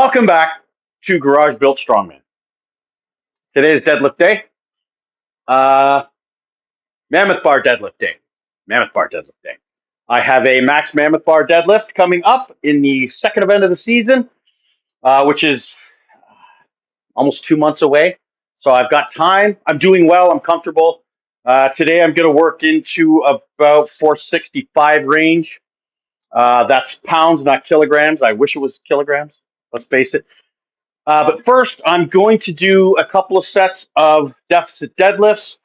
Welcome back to Garage Built Strongman. Today is deadlift day. Uh, Mammoth bar deadlift day. Mammoth bar deadlift day. I have a max mammoth bar deadlift coming up in the second event of the season, which is almost 2 months away. So I've got time. I'm doing well. I'm comfortable. Today I'm going to work into about 465 range. That's pounds, not kilograms. I wish it was kilograms. Let's face it. But first, I'm going to do a couple of sets of deficit deadlifts.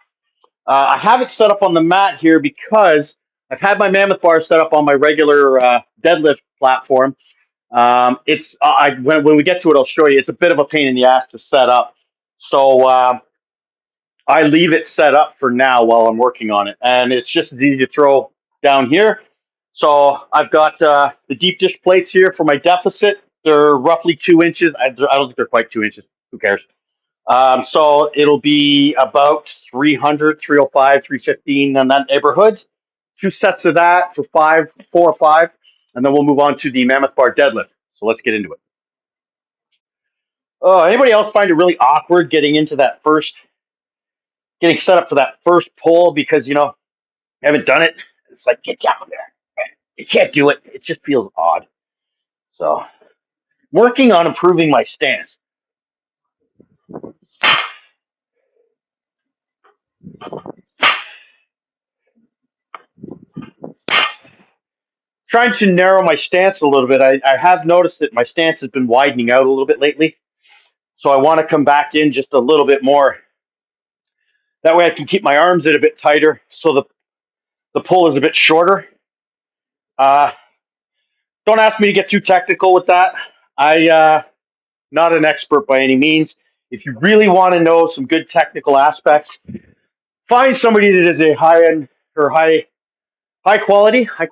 I have it set up on the mat here because I've had my Mammoth bar set up on my regular deadlift platform. When we get to it, I'll show you. It's a bit of a pain in the ass to set up, so I leave it set up for now while I'm working on it, and it's just as easy to throw down here. So I've got the deep dish plates here for my deficit. They're roughly 2 inches. I don't think they're quite 2 inches. Who cares? So it'll be about 300, 305, 315 in that neighborhood. Two sets of that for 4 or 5, and then we'll move on to the Mammoth bar deadlift. So let's get into it. Anybody else find it really awkward getting set up for that first pull because haven't done it? It's like, get down there. You can't do it. It just feels odd. So working on improving my stance. Trying to narrow my stance a little bit. I have noticed that my stance has been widening out a little bit lately. So I want to come back in just a little bit more. That way I can keep my arms in a bit tighter so the pull is a bit shorter. Uh, don't ask me to get too technical with that. Not an expert by any means. If you really want to know some good technical aspects, find somebody that is a high-end or high quality, a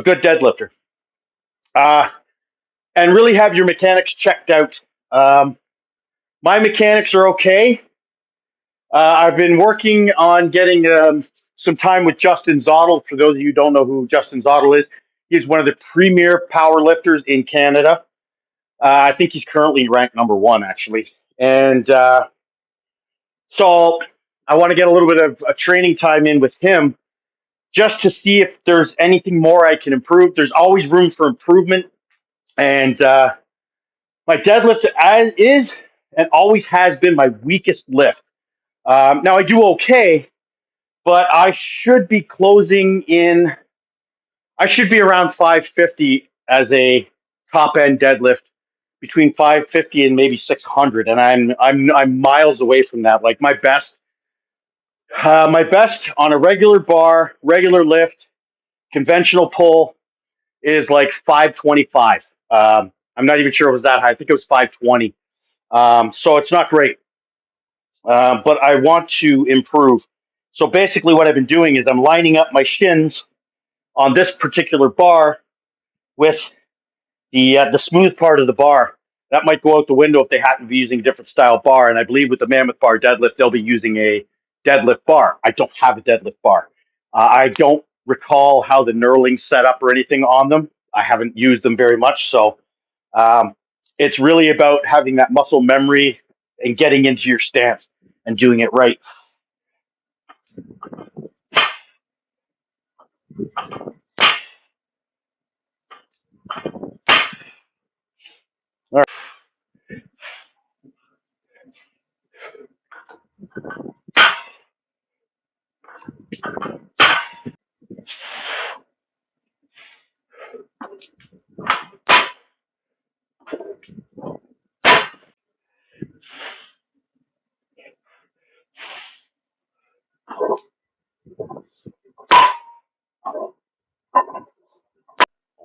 good deadlifter. And really have your mechanics checked out. My mechanics are okay. I've been working on getting some time with Justin Zottel. For those of you who don't know who Justin Zottel is, he's one of the premier power lifters in Canada. I think he's currently ranked number one, actually. And so I want to get a little bit of a training time in with him just to see if there's anything more I can improve. There's always room for improvement. And my deadlift is and always has been my weakest lift. Now I do okay, but I should be closing in. I should be around 550 as a top end deadlift, between 550 and maybe 600, and I'm miles away from that. Like my best on a regular bar, regular lift, conventional pull is like 525. I'm not even sure it was that high. I think it was 520. So it's not great, but I want to improve. So basically, what I've been doing is I'm lining up my shins on this particular bar with the smooth part of the bar. That might go out the window if they happen to be using a different style bar. And I believe with the Mammoth bar deadlift, they'll be using a deadlift bar. I don't have a deadlift bar. I don't recall how the knurling's set up or anything on them. I haven't used them very much. So it's really about having that muscle memory and getting into your stance and doing it right. All right.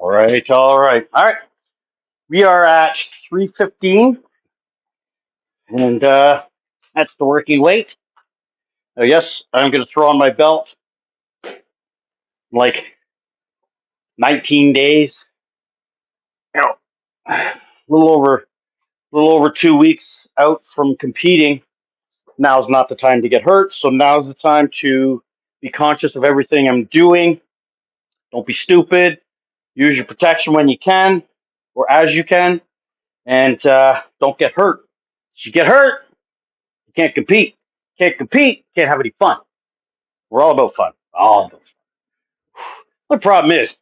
All right. All right. All right. We are at 315, and that's the working weight. Yes, I'm going to throw on my belt like 19 days. You know, a little over 2 weeks out from competing. Now's not the time to get hurt. So now's the time to be conscious of everything I'm doing. Don't be stupid. Use your protection when you can. or as you can, and don't get hurt. If you get hurt, you can't compete. Can't compete, can't have any fun. We're all about fun. All about fun. The problem is,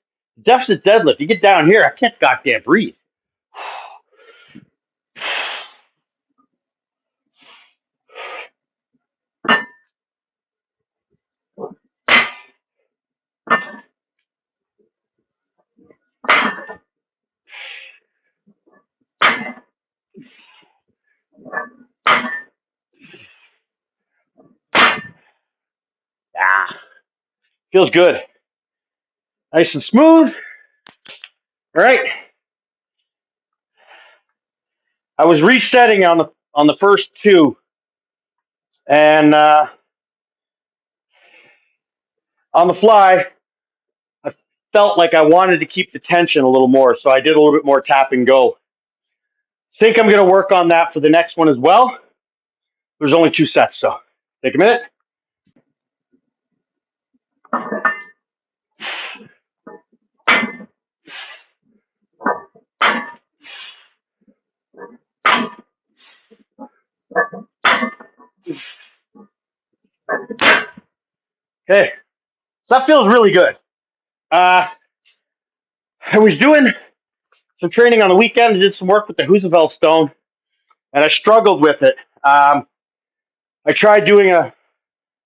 deficit deadlift, you get down here, I can't goddamn breathe. Ah, feels good. Nice and smooth. All right. I was resetting on the first two, and on the fly, I felt like I wanted to keep the tension a little more, so I did a little bit more tap and go. Think I'm going to work on that for the next one as well. There's only 2 sets, so take a minute. Okay, so that feels really good. I was doing some training on the weekend. I did some work with the Hoosavel stone, and I struggled with it. I tried doing a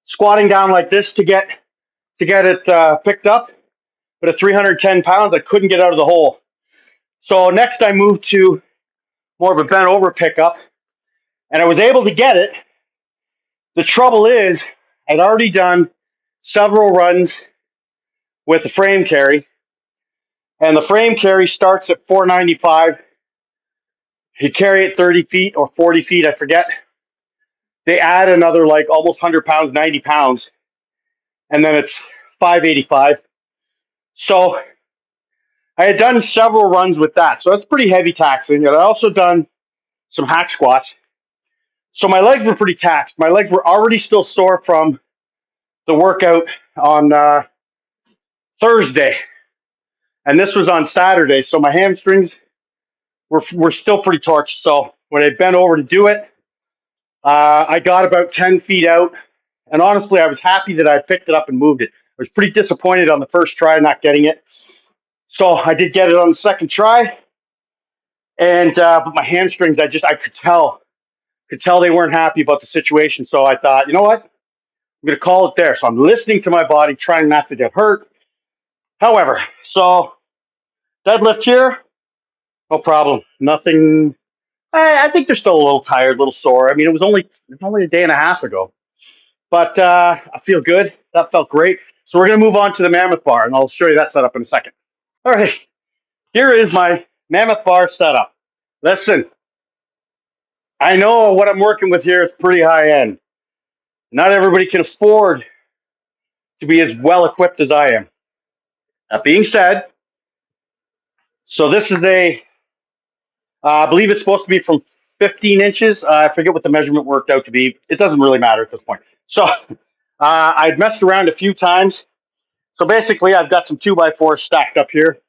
squatting down like this to get it picked up, but at 310 pounds, I couldn't get out of the hole. So next, I moved to more of a bent over pickup, and I was able to get it. The trouble is, I'd already done several runs with the frame carry, and the frame carry starts at 495. You carry it 30 feet or 40 feet, I forget. They add another like almost 100 pounds, 90 pounds, and then it's 585. So I had done several runs with that. So that's pretty heavy taxing. And I also done some hack squats. So my legs were pretty taxed. My legs were already still sore from the workout on Thursday. And this was on Saturday. So my hamstrings were still pretty torched. So when I bent over to do it, I got about 10 feet out. And honestly, I was happy that I picked it up and moved it. I was pretty disappointed on the first try not getting it. So I did get it on the second try. And but my hamstrings, I could tell they weren't happy about the situation. So I thought, you know what? I'm going to call it there. So I'm listening to my body, trying not to get hurt. However, so deadlift here, no problem. Nothing. I think they're still a little tired, a little sore. I mean, it was only a day and a half ago, but I feel good. That felt great. So we're going to move on to the Mammoth bar, and I'll show you that setup in a second. All right, here is my Mammoth bar setup. Listen, I know what I'm working with here is pretty high end. Not everybody can afford to be as well equipped as I am. That being said, so this is I believe it's supposed to be from 15 inches. I forget what the measurement worked out to be. It doesn't really matter at this point. So I'd messed around a few times. So basically, I've got some 2x4s stacked up here,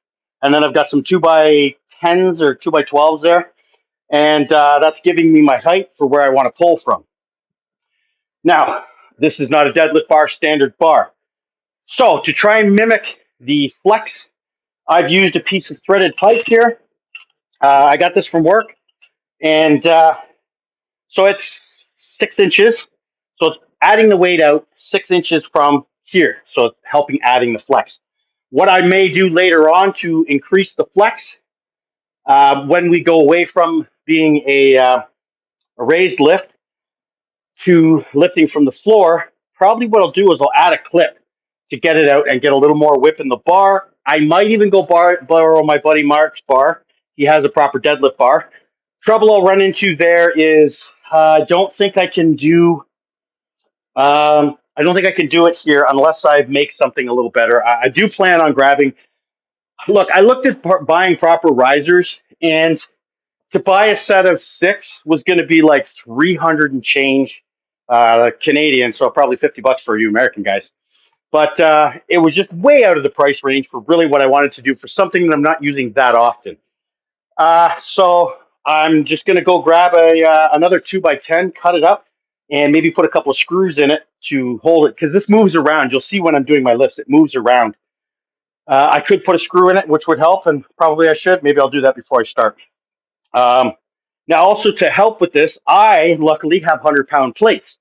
and then I've got some 2x10s or 2x12s there, and that's giving me my height for where I want to pull from. Now, this is not a deadlift bar, standard bar. So to try and mimic the flex, I've used a piece of threaded pipe here. I got this from work, and so it's 6 inches. So it's adding the weight out 6 inches from here. So it's helping adding the flex. What I may do later on to increase the flex when we go away from being a raised lift to lifting from the floor, probably what I'll do is I'll add a clip to get it out and get a little more whip in the bar. I might even go borrow my buddy Mark's bar. He has a proper deadlift bar. Trouble I'll run into there is I don't think I can do. I don't think I can do it here unless I make something a little better. I do plan on grabbing. Look, I looked at buying proper risers, and to buy a set of 6 was going to be like 300 and change Canadian, so probably $50 for you American guys. But it was just way out of the price range for really what I wanted to do for something that I'm not using that often. So I'm just gonna go grab another 2x10, cut it up, and maybe put a couple of screws in it to hold it because this moves around. You'll see when I'm doing my lifts, it moves around. I could put a screw in it, which would help, and probably I should. Maybe I'll do that before I start. Um, Now, also to help with this, I luckily have 100-pound plates.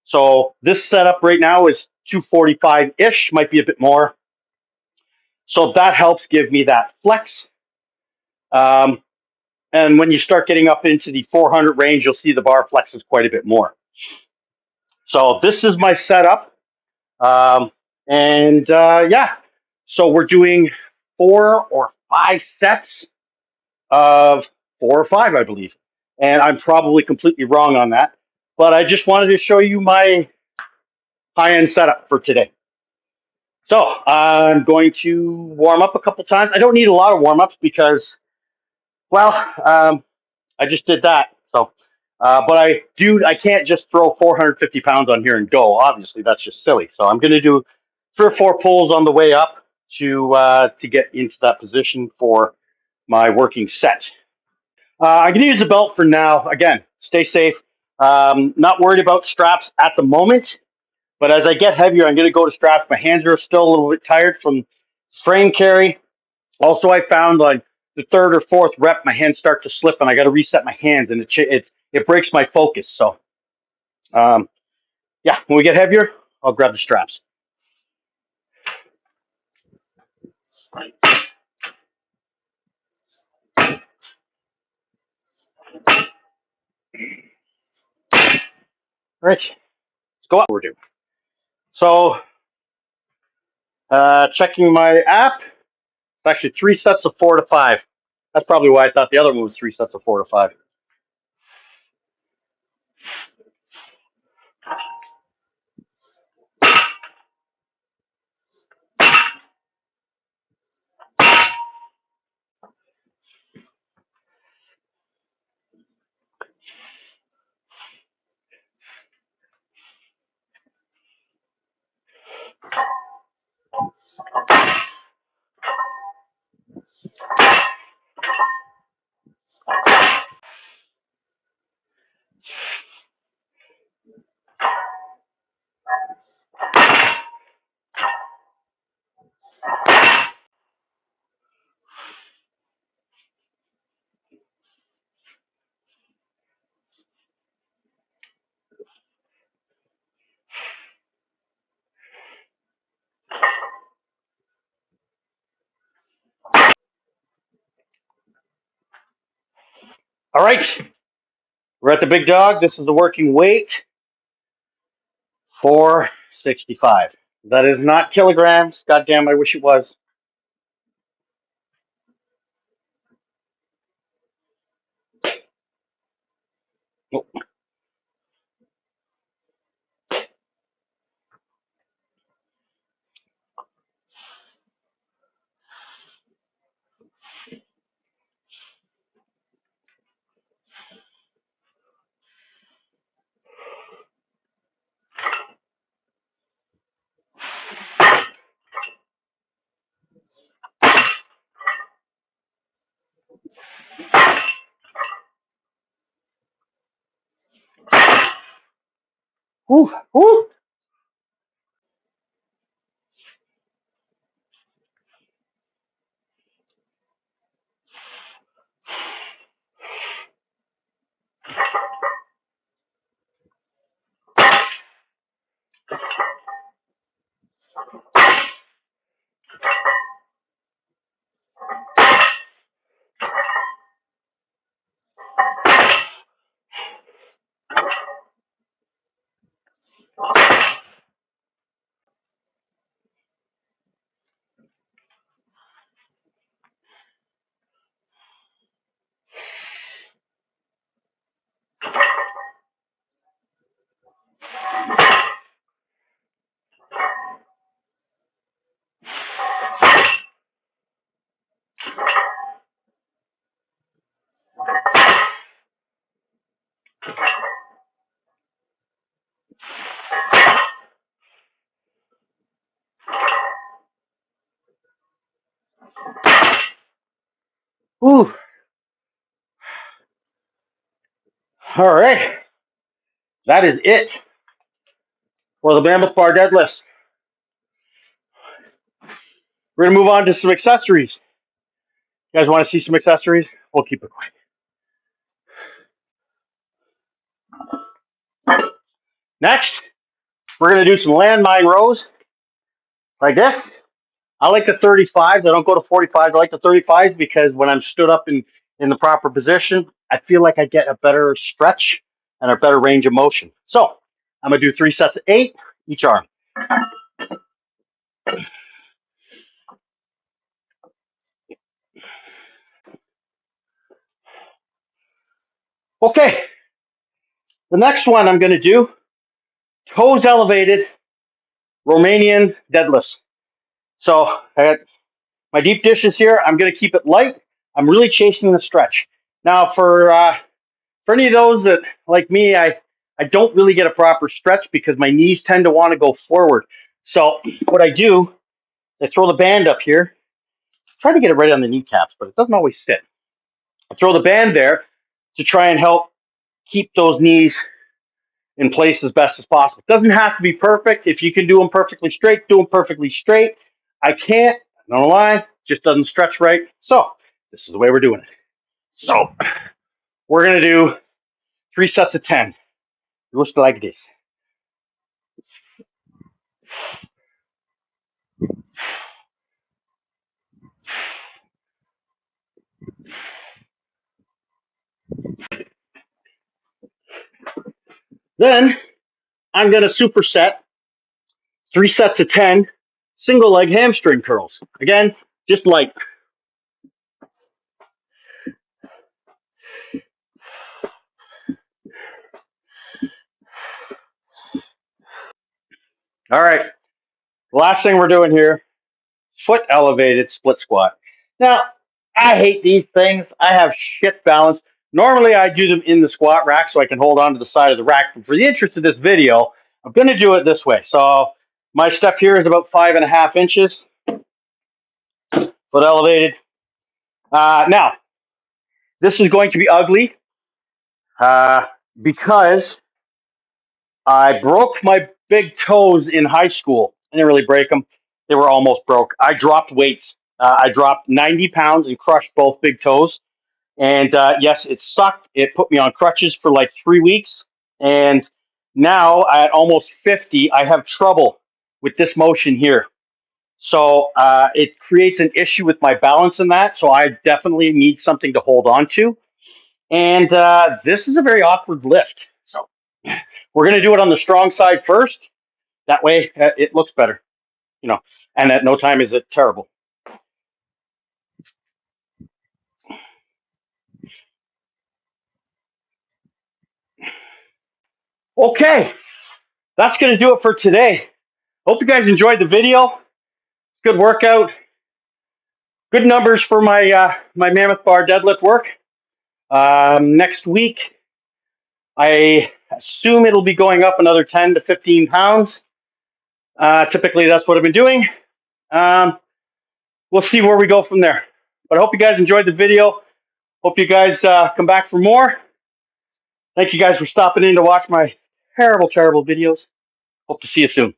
So this setup right now is 245-ish, might be a bit more. So that helps give me that flex. Um, and when you start getting up into the 400 range, you'll see the bar flexes quite a bit more. So this is my setup. Yeah, so we're doing 4 or 5 sets of 4 or 5, I believe. And I'm probably completely wrong on that. But I just wanted to show you my high-end setup for today. So I'm going to warm up a couple times. I don't need a lot of warm-ups because, well, I just did that. So, but I can't just throw 450 pounds on here and go. Obviously, that's just silly. So I'm going to do 3 or 4 pulls on the way up to get into that position for my working set. I'm going to use the belt for now. Again, stay safe. Not worried about straps at the moment, but as I get heavier, I'm going to go to straps. My hands are still a little bit tired from frame carry. Also, I found like the 3rd or 4th rep, my hands start to slip, and I got to reset my hands, and it breaks my focus. So, um, yeah, when we get heavier, I'll grab the straps. All right, let's go up. We're doing. So, checking my app, it's actually 3 sets of 4 to 5. That's probably why I thought the other one was 3 sets of 4 to 5. All right, we're at the big dog. This is the working weight, 465. That is not kilograms. Goddamn, I wish it was. Whew, whew. Whew. All right, that is it for the Mammoth bar deadlifts. We're gonna move on to some accessories. You guys want to see some accessories? We'll keep it quick. Next, we're gonna do some landmine rows like this. I like the 35s. I don't go to 45s. I like the 35s because when I'm stood up in the proper position, I feel like I get a better stretch and a better range of motion. So I'm gonna do 3 sets of 8 each arm. Okay, the next one I'm gonna do toes elevated Romanian deadlifts. So I got my deep dishes here. I'm gonna keep it light. I'm really chasing the stretch. Now for any of those that, like me, I don't really get a proper stretch because my knees tend to want to go forward. So what I do, I throw the band up here, try to get it right on the kneecaps, but it doesn't always sit. I throw the band there to try and help keep those knees in place as best as possible. It doesn't have to be perfect. If you can do them perfectly straight, do them perfectly straight. I can't, I don't lie, just doesn't stretch right. So this is the way we're doing it. So we're going to do 3 sets of 10. It looks like this. Then I'm going to superset 3 sets of 10 single leg hamstring curls. Again, just light. All right. Last thing we're doing here, foot elevated split squat. Now, I hate these things. I have shit balance. Normally, I do them in the squat rack so I can hold on to the side of the rack. But for the interest of this video, I'm going to do it this way. So my step here is about 5.5 inches. Foot elevated. Now, this is going to be ugly because I broke my big toes in high school. I didn't really break them. They were almost broke. I dropped weights. I dropped 90 pounds and crushed both big toes. And yes, it sucked. It put me on crutches for like 3 weeks. And now at almost 50, I have trouble with this motion here. So it creates an issue with my balance in that. So I definitely need something to hold on to. And this is a very awkward lift. So we're going to do it on the strong side first. That way it looks better, you know, and at no time is it terrible. Okay, that's going to do it for today. Hope you guys enjoyed the video. Good workout. Good numbers for my Mammoth bar deadlift work. Next week, I assume it'll be going up another 10 to 15 pounds. Typically, that's what I've been doing. We'll see where we go from there. But I hope you guys enjoyed the video. Hope you guys come back for more. Thank you guys for stopping in to watch my terrible, terrible videos. Hope to see you soon.